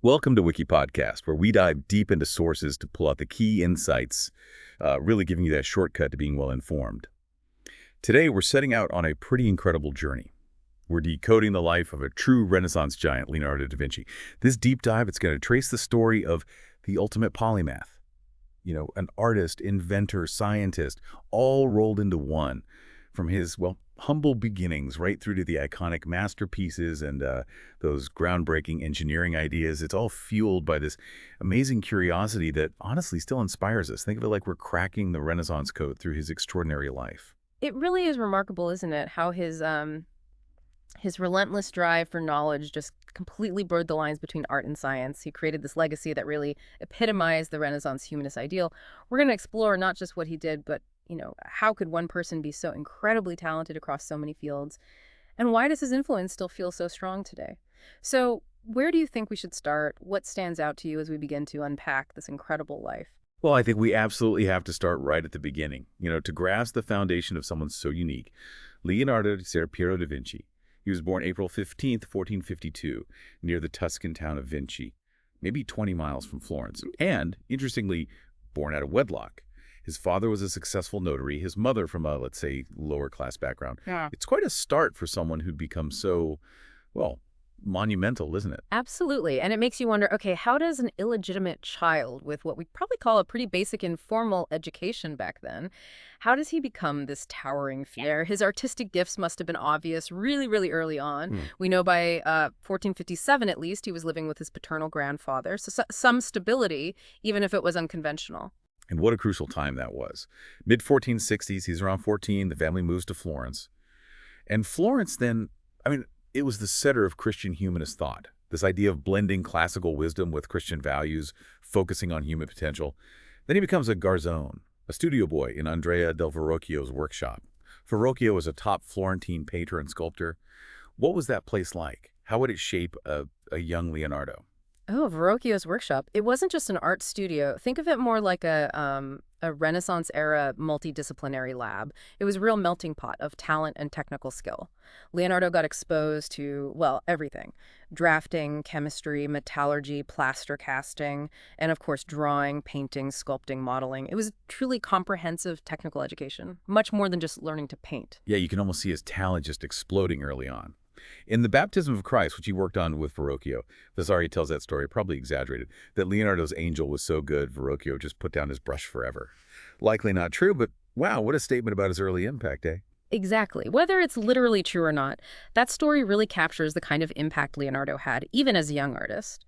Welcome to WikiPodcast, where we dive deep into sources to pull out the key insights, really giving you that shortcut to being well-informed. Today, we're setting out on a pretty incredible journey. We're decoding the life of a true Renaissance giant, Leonardo da Vinci. This deep dive, it's going to trace the story of the ultimate polymath. An artist, inventor, scientist, all rolled into one. From his, humble beginnings right through to the iconic masterpieces and those groundbreaking engineering ideas. It's all fueled by this amazing curiosity that honestly still inspires us. Think of it like we're cracking the Renaissance code through his extraordinary life. It really is remarkable, isn't it, how his relentless drive for knowledge just completely blurred the lines between art and science. He created this legacy that really epitomized the Renaissance humanist ideal. We're going to explore not just what he did, but how could one person be so incredibly talented across so many fields? And why does his influence still feel so strong today? So where do you think we should start? What stands out to you as we begin to unpack this incredible life? Well, I think we absolutely have to start right at the beginning. To grasp the foundation of someone so unique. Leonardo da Vinci. He was born April 15th, 1452, near the Tuscan town of Vinci, maybe 20 miles from Florence. And, interestingly, born out of wedlock. His father was a successful notary, his mother from a, let's say, lower-class background. Yeah. It's quite a start for someone who'd become so, monumental, isn't it? Absolutely. And it makes you wonder, okay, how does an illegitimate child with what we probably call a pretty basic informal education back then, how does he become this towering figure? His artistic gifts must have been obvious really, really early on. We know by 1457, at least, he was living with his paternal grandfather. So some stability, even if it was unconventional. And what a crucial time that was. Mid-1460s, he's around 14, the family moves to Florence. And Florence then, it was the center of Christian humanist thought. This idea of blending classical wisdom with Christian values, focusing on human potential. Then he becomes a garzone, a studio boy in Andrea del Verrocchio's workshop. Verrocchio was a top Florentine painter and sculptor. What was that place like? How would it shape a young Leonardo? Oh, Verrocchio's workshop. It wasn't just an art studio. Think of it more like a Renaissance-era multidisciplinary lab. It was a real melting pot of talent and technical skill. Leonardo got exposed to, everything. Drafting, chemistry, metallurgy, plaster casting, and of course drawing, painting, sculpting, modeling. It was truly comprehensive technical education, much more than just learning to paint. Yeah, you can almost see his talent just exploding early on. In the Baptism of Christ, which he worked on with Verrocchio, Vasari tells that story, probably exaggerated, that Leonardo's angel was so good, Verrocchio just put down his brush forever. Likely not true, but wow, what a statement about his early impact, eh? Exactly. Whether it's literally true or not, that story really captures the kind of impact Leonardo had, even as a young artist.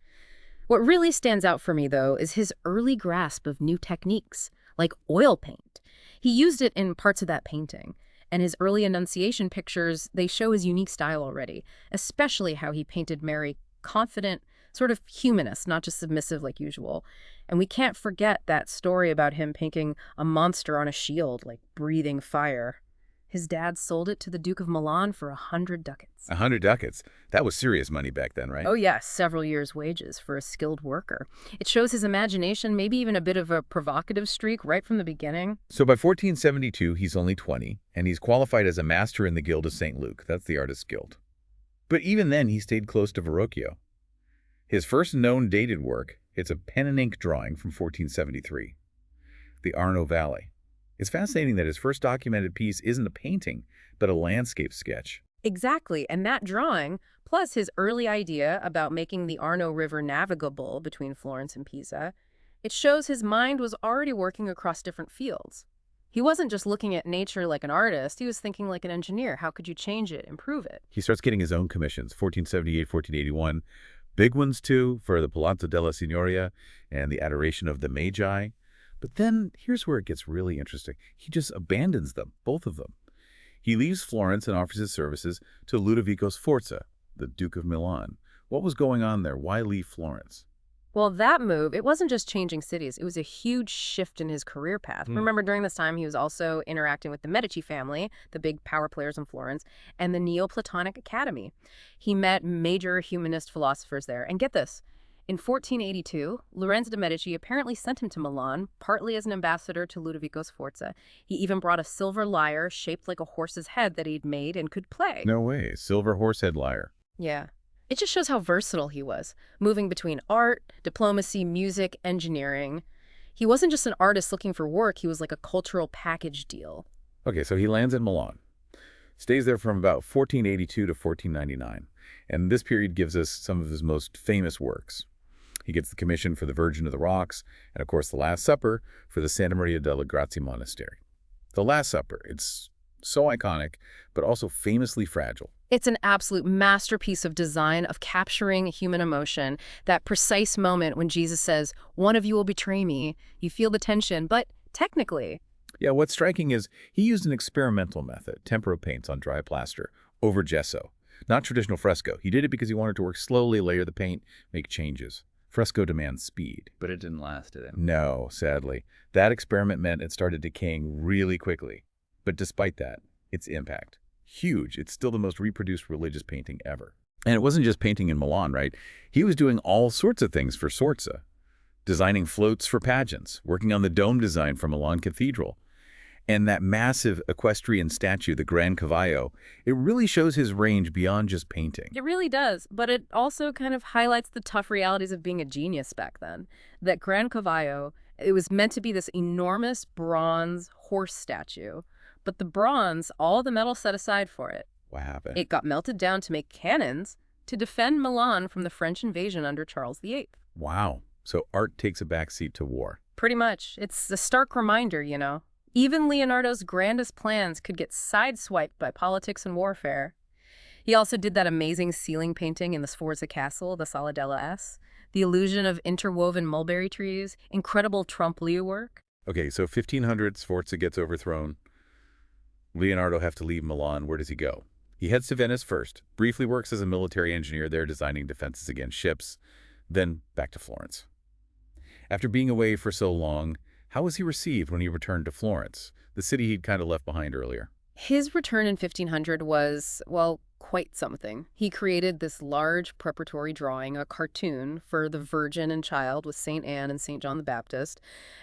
What really stands out for me, though, is his early grasp of new techniques, like oil paint. He used it in parts of that painting. And his early Annunciation pictures, they show his unique style already, especially how he painted Mary confident, sort of humanist, not just submissive like usual. And we can't forget that story about him painting a monster on a shield, like breathing fire. His dad sold it to the Duke of Milan for 100 ducats. 100 ducats? That was serious money back then, right? Oh, yes, several years' wages for a skilled worker. It shows his imagination, maybe even a bit of a provocative streak right from the beginning. So by 1472, he's only 20, and he's qualified as a master in the Guild of St. Luke. That's the Artists' Guild. But even then, he stayed close to Verrocchio. His first known dated work, it's a pen and ink drawing from 1473, the Arno Valley. It's fascinating that his first documented piece isn't a painting, but a landscape sketch. Exactly, and that drawing, plus his early idea about making the Arno River navigable between Florence and Pisa, it shows his mind was already working across different fields. He wasn't just looking at nature like an artist, he was thinking like an engineer. How could you change it, improve it? He starts getting his own commissions, 1478, 1481. Big ones, too, for the Palazzo della Signoria and the Adoration of the Magi. But then, here's where it gets really interesting. He just abandons them, both of them. He leaves Florence and offers his services to Ludovico Sforza, the Duke of Milan. What was going on there? Why leave Florence? Well, that move, it wasn't just changing cities. It was a huge shift in his career path. Remember, during this time, he was also interacting with the Medici family, the big power players in Florence, and the Neoplatonic Academy. He met major humanist philosophers there. And get this, in 1482, Lorenzo de' Medici apparently sent him to Milan, partly as an ambassador to Ludovico Sforza. He even brought a silver lyre shaped like a horse's head that he'd made and could play. No way. Silver horsehead lyre. Yeah. It just shows how versatile he was, moving between art, diplomacy, music, engineering. He wasn't just an artist looking for work, he was like a cultural package deal. Okay, so he lands in Milan, stays there from about 1482 to 1499, and this period gives us some of his most famous works. He gets the commission for the Virgin of the Rocks, and of course the Last Supper for the Santa Maria delle Grazie Monastery. The Last Supper, it's so iconic, but also famously fragile. It's an absolute masterpiece of design, of capturing human emotion. That precise moment when Jesus says, "One of you will betray me." You feel the tension, but technically, Yeah, what's striking is he used an experimental method, tempera paints on dry plaster, over gesso. Not traditional fresco. He did it because he wanted to work slowly, layer the paint, make changes. Fresco demands speed. But it didn't last, did it? No, sadly. That experiment meant it started decaying really quickly. But despite that, its impact, huge. It's still the most reproduced religious painting ever. And it wasn't just painting in Milan, right? He was doing all sorts of things for Sforza. Designing floats for pageants, working on the dome design for Milan Cathedral. And that massive equestrian statue, the Gran Cavallo, it really shows his range beyond just painting. it really does, but it also kind of highlights the tough realities of being a genius back then. That Gran Cavallo, it was meant to be this enormous bronze horse statue, but the bronze, all the metal set aside for it. What happened? It got melted down to make cannons to defend Milan from the French invasion under Charles VIII. Wow. So art takes a backseat to war. Pretty much. It's a stark reminder, you know. Even Leonardo's grandest plans could get sideswiped by politics and warfare. He also did that amazing ceiling painting in the Sforza Castle, the Sala della S. The illusion of interwoven mulberry trees, incredible trompe-l'oeil work. Okay, so 1500, Sforza gets overthrown. Leonardo have to leave Milan. Where does he go? He heads to Venice first, briefly works as a military engineer there designing defenses against ships, then back to Florence. After being away for so long, how was he received when he returned to Florence, the city he'd kind of left behind earlier? His return in 1500 was, well, quite something. He created this large preparatory drawing, a cartoon, for the Virgin and Child with St. Anne and St. John the Baptist.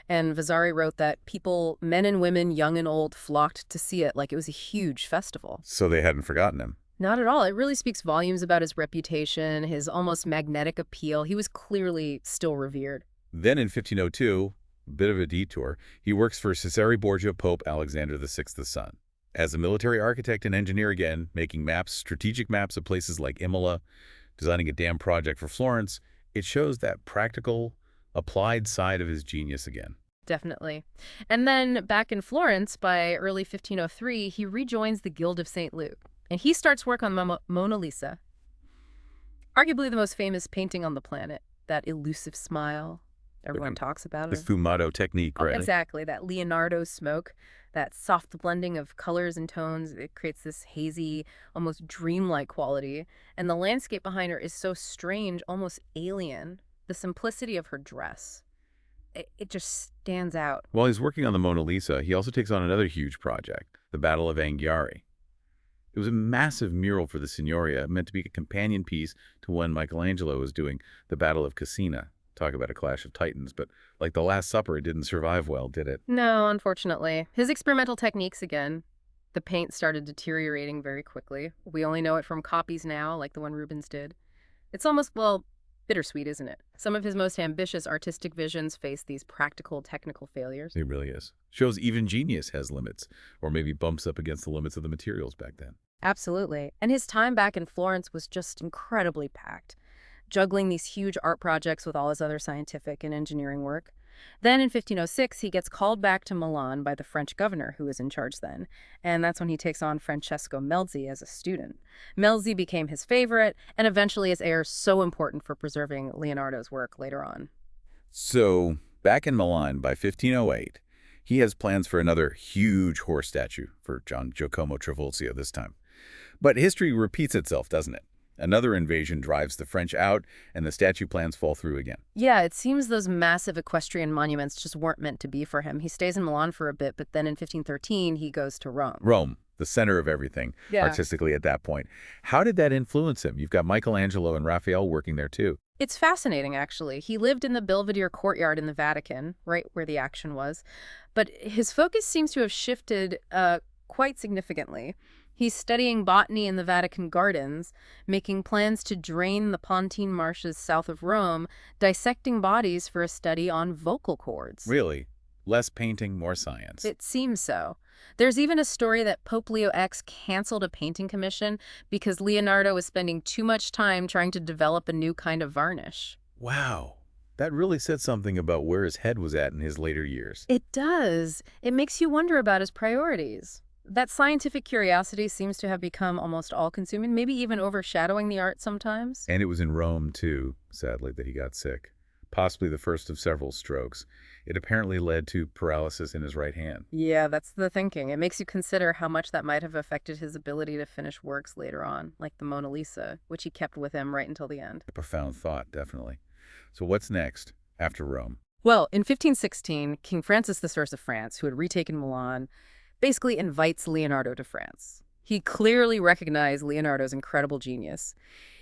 And Vasari wrote that people, men and women, young and old, flocked to see it like it was a huge festival. So they hadn't forgotten him. Not at all. It really speaks volumes about his reputation, his almost magnetic appeal. He was clearly still revered. Then in 1502, a bit of a detour, he works for Cesare Borgia Pope Alexander VI's son. As a military architect and engineer again, making maps, strategic maps of places like Imola, designing a dam project for Florence, it shows that practical, applied side of his genius again. Definitely. And then back in Florence, by early 1503, he rejoins the Guild of St. Luke. And he starts work on the Mona Lisa. Arguably the most famous painting on the planet. That elusive smile. Everyone talks about The it. fumato technique, right? Exactly. That Leonardo smoke, that soft blending of colors and tones, it creates this hazy, almost dreamlike quality. And the landscape behind her is so strange, almost alien. The simplicity of her dress. It just stands out. While he's working on the Mona Lisa, he also takes on another huge project, the Battle of Anghiari. It was a massive mural for the Signoria, meant to be a companion piece to when Michelangelo was doing the Battle of Cassina. Talk about a clash of titans, but like the Last Supper, it didn't survive well, did it? No, unfortunately. His experimental techniques again. The paint started deteriorating very quickly. We only know it from copies now, like the one Rubens did. It's almost, well, bittersweet, isn't it? Some of his most ambitious artistic visions face these practical, technical failures. It really is. Shows even genius has limits, or maybe bumps up against the limits of the materials back then. Absolutely. And his time back in Florence was just incredibly packed, juggling these huge art projects with all his other scientific and engineering work. Then in 1506, he gets called back to Milan by the French governor who was in charge then, and that's when he takes on Francesco Melzi as a student. Melzi became his favorite, and eventually his heir, so important for preserving Leonardo's work later on. So, back in Milan by 1508, he has plans for another huge horse statue for John Giacomo Trivulzio this time. But history repeats itself, doesn't it? Another invasion drives the French out, and the statue plans fall through again. Yeah, it seems those massive equestrian monuments just weren't meant to be for him. He stays in Milan for a bit, but then in 1513, he goes to Rome. Rome, the center of everything, artistically at that point. How did that influence him? You've got Michelangelo and Raphael working there too. It's fascinating, actually. He lived in the Belvedere courtyard in the Vatican, right where the action was. But his focus seems to have shifted quite significantly. He's studying botany in the Vatican gardens, making plans to drain the Pontine marshes south of Rome, dissecting bodies for a study on vocal cords. Really? Less painting, more science. It seems so. There's even a story that Pope Leo X canceled a painting commission because Leonardo was spending too much time trying to develop a new kind of varnish. Wow. That really said something about where his head was at in his later years. It does. It makes you wonder about his priorities. That scientific curiosity seems to have become almost all-consuming, maybe even overshadowing the art sometimes. And it was in Rome, too, sadly, that he got sick. Possibly the first of several strokes. It apparently led to paralysis in his right hand. Yeah, that's the thinking. It makes you consider how much that might have affected his ability to finish works later on, like the Mona Lisa, which he kept with him right until the end. A profound thought, definitely. So what's next after Rome? Well, in 1516, King Francis I of France, who had retaken Milan, basically invites Leonardo to France. He clearly recognized Leonardo's incredible genius.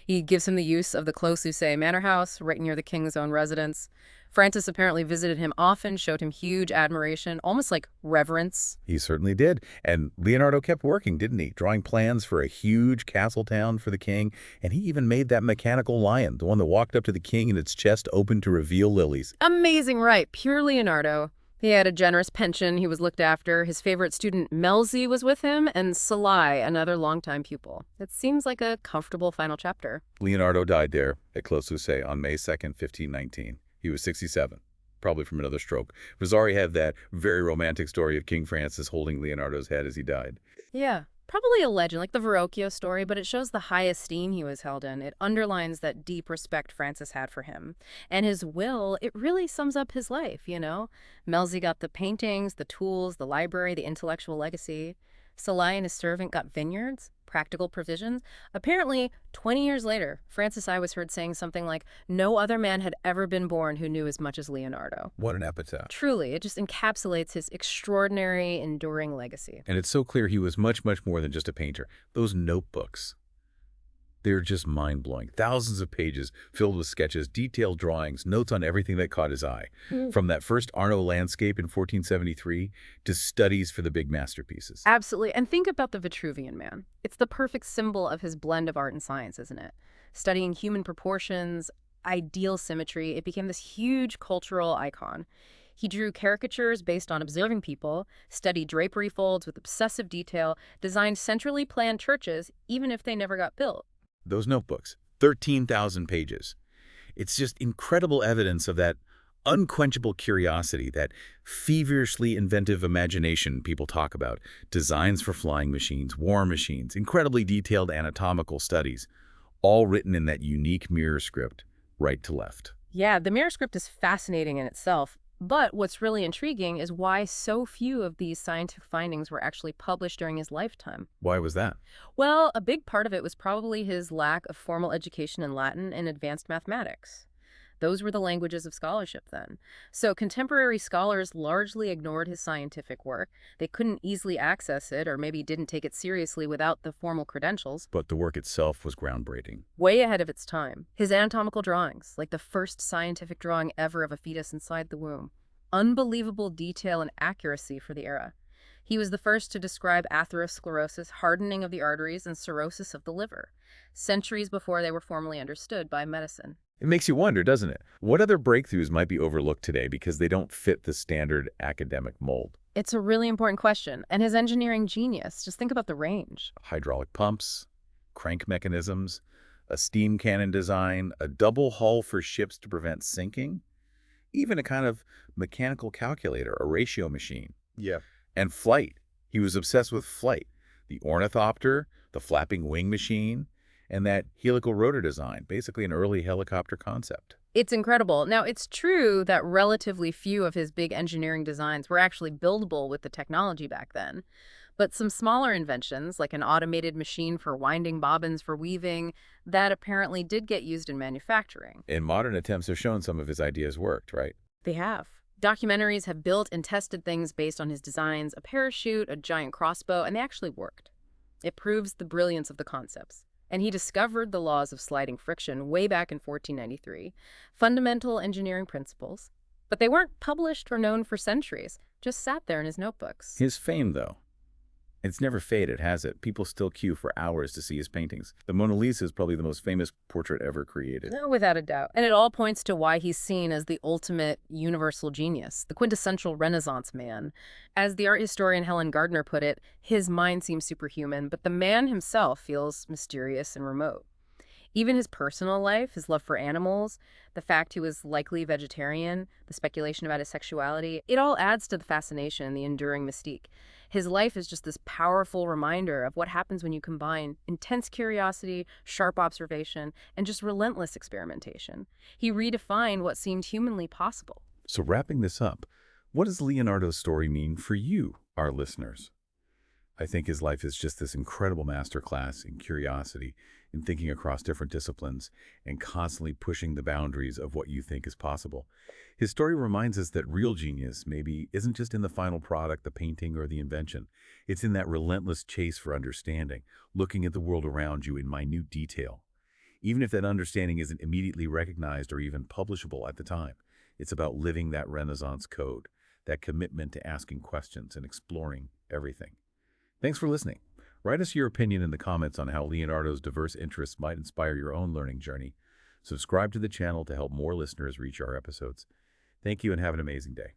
He gives him the use of the Clos-Seussé manor house right near the king's own residence. Francis apparently visited him often, showed him huge admiration, almost like reverence. He certainly did. And Leonardo kept working, didn't he? Drawing plans for a huge castle town for the king. And he even made that mechanical lion, the one that walked up to the king and its chest opened to reveal lilies. Amazing, right? Pure Leonardo. He had a generous pension. He was looked after. His favorite student, Melzi, was with him, and Salai, another longtime pupil. It seems like a comfortable final chapter. Leonardo died there at Clos-Seussé on May 2nd, 1519. He was 67, probably from another stroke. Vasari had that very romantic story of King Francis holding Leonardo's head as he died. Yeah, probably a legend, like the Verrocchio story, but it shows the high esteem he was held in. It underlines that deep respect Francis had for him. And his will, it really sums up his life, you know? Melzi got the paintings, the tools, the library, the intellectual legacy. Salai and his servant got vineyards, practical provisions. Apparently, 20 years later, Francis I was heard saying something like, no other man had ever been born who knew as much as Leonardo. What an epitaph. Truly, it just encapsulates his extraordinary, enduring legacy. And it's so clear he was much, much more than just a painter. Those notebooks, they're just mind-blowing. Thousands of pages filled with sketches, detailed drawings, notes on everything that caught his eye. From that first Arno landscape in 1473 to studies for the big masterpieces. Absolutely. And think about the Vitruvian Man. It's the perfect symbol of his blend of art and science, isn't it? Studying human proportions, ideal symmetry, it became this huge cultural icon. He drew caricatures based on observing people, studied drapery folds with obsessive detail, designed centrally planned churches, even if they never got built. Those notebooks, 13,000 pages. It's just incredible evidence of that unquenchable curiosity, that feverishly inventive imagination people talk about. Designs for flying machines, war machines, incredibly detailed anatomical studies, all written in that unique mirror script, right to left. Yeah, the mirror script is fascinating in itself. But what's really intriguing is why so few of these scientific findings were actually published during his lifetime. Why was that? Well, a big part of it was probably his lack of formal education in Latin and advanced mathematics. Those were the languages of scholarship then. So contemporary scholars largely ignored his scientific work. They couldn't easily access it, or maybe didn't take it seriously without the formal credentials. But the work itself was groundbreaking. Way ahead of its time. His anatomical drawings, like the first scientific drawing ever of a fetus inside the womb. Unbelievable detail and accuracy for the era. He was the first to describe atherosclerosis, hardening of the arteries, and cirrhosis of the liver, centuries before they were formally understood by medicine. It makes you wonder, doesn't it? What other breakthroughs might be overlooked today because they don't fit the standard academic mold? It's a really important question. And his engineering genius, just think about the range. Hydraulic pumps, crank mechanisms, a steam cannon design, a double hull for ships to prevent sinking, even a kind of mechanical calculator, a ratio machine. Yeah. And flight. He was obsessed with flight. The ornithopter, the flapping wing machine, and that helical rotor design, basically an early helicopter concept. It's incredible. Now, it's true that relatively few of his big engineering designs were actually buildable with the technology back then. But some smaller inventions, like an automated machine for winding bobbins for weaving, that apparently did get used in manufacturing. And modern attempts have shown some of his ideas worked, right? They have. Documentaries have built and tested things based on his designs, a parachute, a giant crossbow, and they actually worked. It proves the brilliance of the concepts. And he discovered the laws of sliding friction way back in 1493, fundamental engineering principles. But they weren't published or known for centuries, just sat there in his notebooks. His fame, though, It's never faded, has it? People still queue for hours to see his paintings. The Mona Lisa is probably the most famous portrait ever created. No, without a doubt. And it all points to why he's seen as the ultimate universal genius, the quintessential Renaissance man. As the art historian Helen Gardner put it, his mind seems superhuman, but the man himself feels mysterious and remote. Even his personal life, his love for animals, the fact he was likely vegetarian, the speculation about his sexuality, it all adds to the fascination and the enduring mystique. His life is just this powerful reminder of what happens when you combine intense curiosity, sharp observation, and just relentless experimentation. He redefined what seemed humanly possible. So wrapping this up, what does Leonardo's story mean for you, our listeners? I think his life is just this incredible masterclass in curiosity, in thinking across different disciplines, and constantly pushing the boundaries of what you think is possible. His story reminds us that real genius maybe isn't just in the final product, the painting or the invention. It's in that relentless chase for understanding, looking at the world around you in minute detail. Even if that understanding isn't immediately recognized or even publishable at the time, it's about living that Renaissance code, that commitment to asking questions and exploring everything. Thanks for listening. Write us your opinion in the comments on how Leonardo's diverse interests might inspire your own learning journey. Subscribe to the channel to help more listeners reach our episodes. Thank you and have an amazing day.